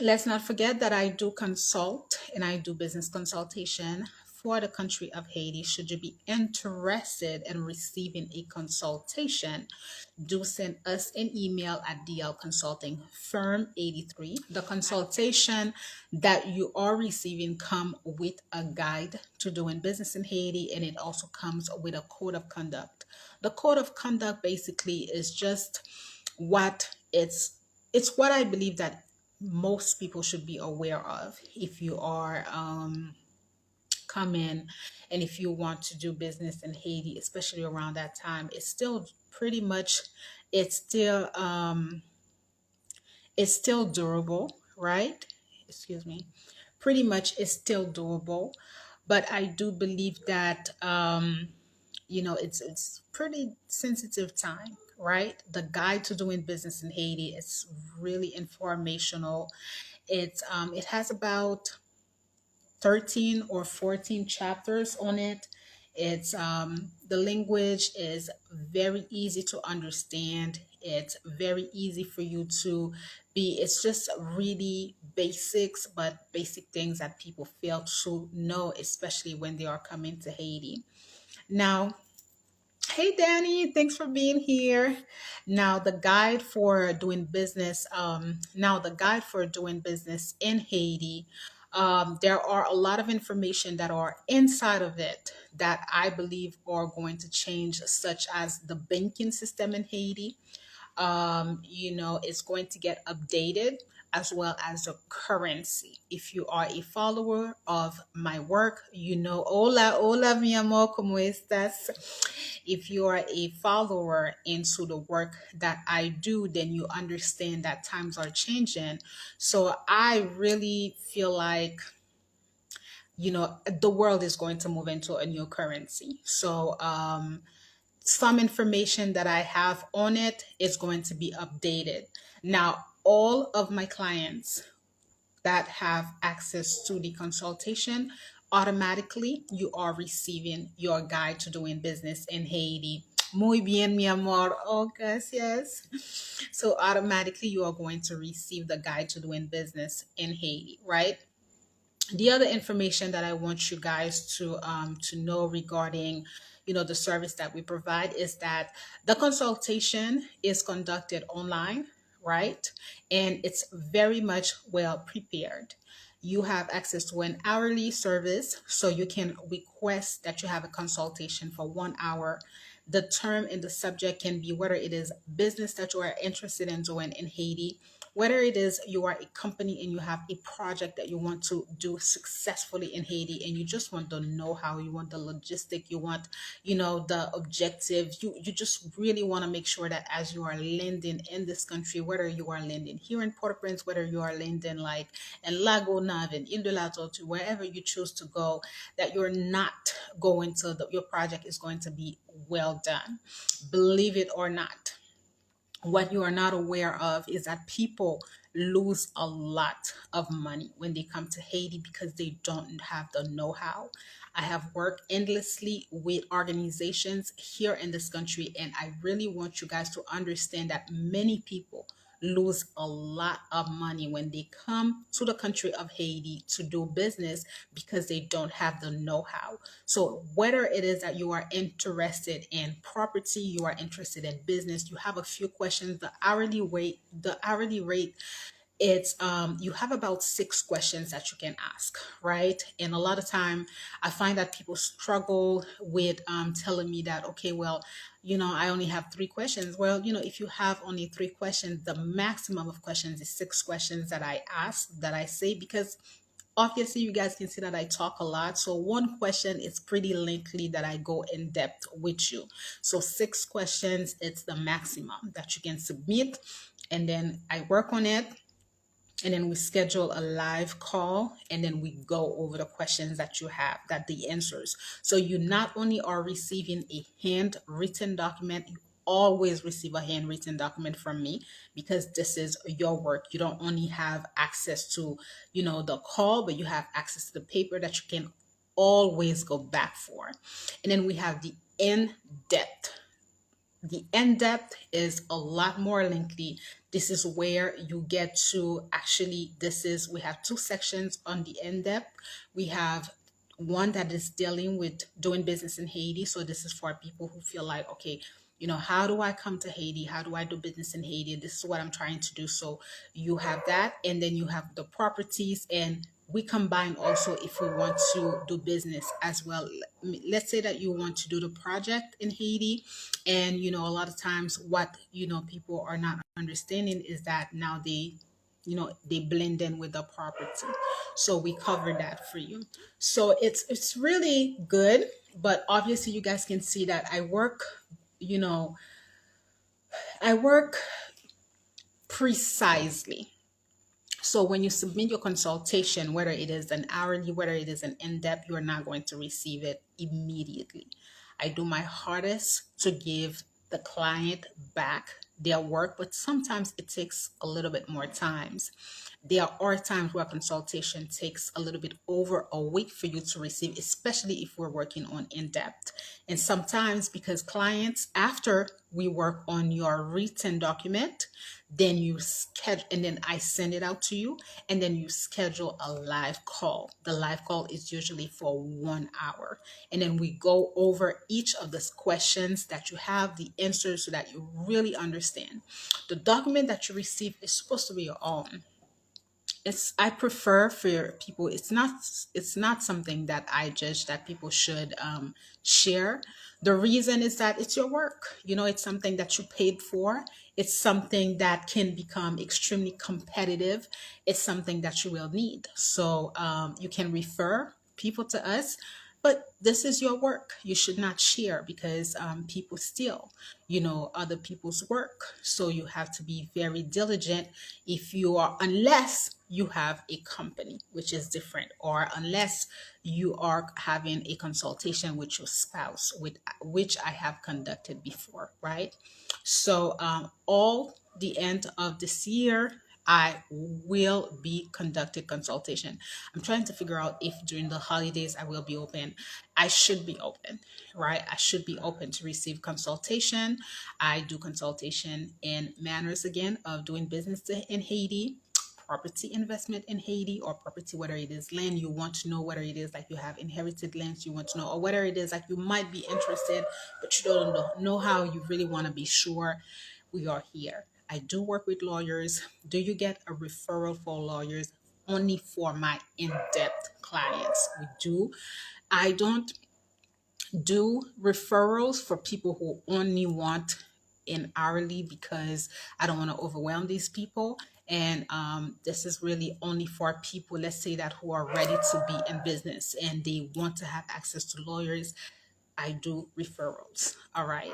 Let's not forget that I do consult and I do business consultation for the country of Haiti. Should you be interested in receiving a consultation, do send us an email at DL Consulting Firm 83. The consultation that you are receiving come with a guide to doing business in Haiti, and it also comes with a code of conduct. The code of conduct basically is just what it's what I believe that most people should be aware of if you are come in and if you want to do business in Haiti, especially around that time. It's still pretty much it's still it's still durable, right? Excuse me. Pretty much it's still doable, but I do believe that it's pretty sensitive time, right? The guide to doing business in Haiti is really informational. It has about 13 or 14 chapters on it. It's the language is very easy to understand. It's very easy for you to be. It's just really basics, but basic things that people fail to know, especially when they are coming to Haiti. Now, hey Danny, thanks for being here. Now the guide for doing business in Haiti. There are a lot of information that are inside of it that I believe are going to change, such as the banking system in Haiti. It's going to get updated as well as the currency. If you are a follower of my work, hola, mi amor, ¿cómo estás? If you are a follower into the work that I do, then you understand that times are changing. So I really feel like the world is going to move into a new currency. So some information that I have on it is going to be updated. Now, all of my clients that have access to the consultation, automatically you are receiving your guide to doing business in Haiti. Muy bien, mi amor. Oh, gracias. So automatically you are going to receive the guide to doing business in Haiti, right? The other information that I want you guys to know regarding the service that we provide is that the consultation is conducted online, right? And it's very much well prepared. You have access to an hourly service, so you can request that you have a consultation for 1 hour. The term and the subject can be whether it is business that you are interested in doing in Haiti, whether it is you are a company and you have a project that you want to do successfully in Haiti and you just want the know-how, you want the logistic, you want the objective, you just really want to make sure that as you are landing in this country, whether you are landing here in Port-au-Prince, whether you are landing like in Lago Nav and Indulato, to wherever you choose to go, that you're not going to your project is going to be well done, believe it or not. What you are not aware of is that people lose a lot of money when they come to Haiti because they don't have the know how. I have worked endlessly with organizations here in this country, and I really want you guys to understand that many people lose a lot of money when they come to the country of Haiti to do business because they don't have the know-how. So whether it is that you are interested in property, you are interested in business, you have a few questions, the hourly rate it's you have about 6 questions that you can ask, right? And a lot of time I find that people struggle with telling me that, okay, well, I only have 3 questions. Well, if you have only 3 questions, the maximum of questions is 6 questions that I ask, that I say, because obviously you guys can see that I talk a lot. So one question is pretty lengthy that I go in depth with you. So 6 questions, it's the maximum that you can submit. And then I work on it, and then we schedule a live call, and then we go over the questions that you have, that the answers. So you not only are receiving a handwritten document, you always receive a handwritten document from me, because this is your work. You don't only have access to the call, but you have access to the paper that you can always go back for. And then we have the in-depth The in-depth is a lot more lengthy. This is where you get to actually, we have two sections on the in-depth. We have one that is dealing with doing business in Haiti. So this is for people who feel like, okay, how do I come to Haiti? How do I do business in Haiti? This is what I'm trying to do. So you have that, and then you have the properties, and we combine also if we want to do business as well. Let's say that you want to do the project in Haiti, and a lot of times what people are not understanding is that now they blend in with the property. So we cover that for you. So it's really good, but obviously you guys can see that you know I work precisely. So when you submit your consultation, whether it is an hourly, whether it is an in-depth, you're not going to receive it immediately. I do my hardest to give the client back their work, but sometimes it takes a little bit more times. There are times where consultation takes a little bit over a week for you to receive, especially if we're working on in-depth. And sometimes because clients, after we work on your written document, then you schedule, and then I send it out to you, and then you schedule a live call. The live call is usually for 1 hour, and then we go over each of the questions that you have, the answers, so that you really understand. The document that you receive is supposed to be your own. I prefer for people, it's not something that I judge that people should share. The reason is that it's your work. It's something that you paid for. It's something that can become extremely competitive. It's something that you will need. So you can refer people to us, but this is your work. You should not share, because people steal other people's work. So you have to be very diligent, unless you have a company, which is different, or unless you are having a consultation with your spouse, with which I have conducted before, right? So all the end of this year, I will be conducting consultation. I'm trying to figure out if during the holidays I will be open. I should be open, right? I should be open to receive consultation. I do consultation in manners, again, of doing business in Haiti, property investment in Haiti, or property, whether it is land you want to know, whether it is like you have inherited lands you want to know, or whether it is like you might be interested but you don't know how, you really want to be sure. We are here. I do work with lawyers. Do you get a referral for lawyers? Only for my in-depth clients. We do. I don't do referrals for people who only want an hourly, because I don't want to overwhelm these people. And this is really only for people, let's say, that who are ready to be in business and they want to have access to lawyers. I do referrals. All right.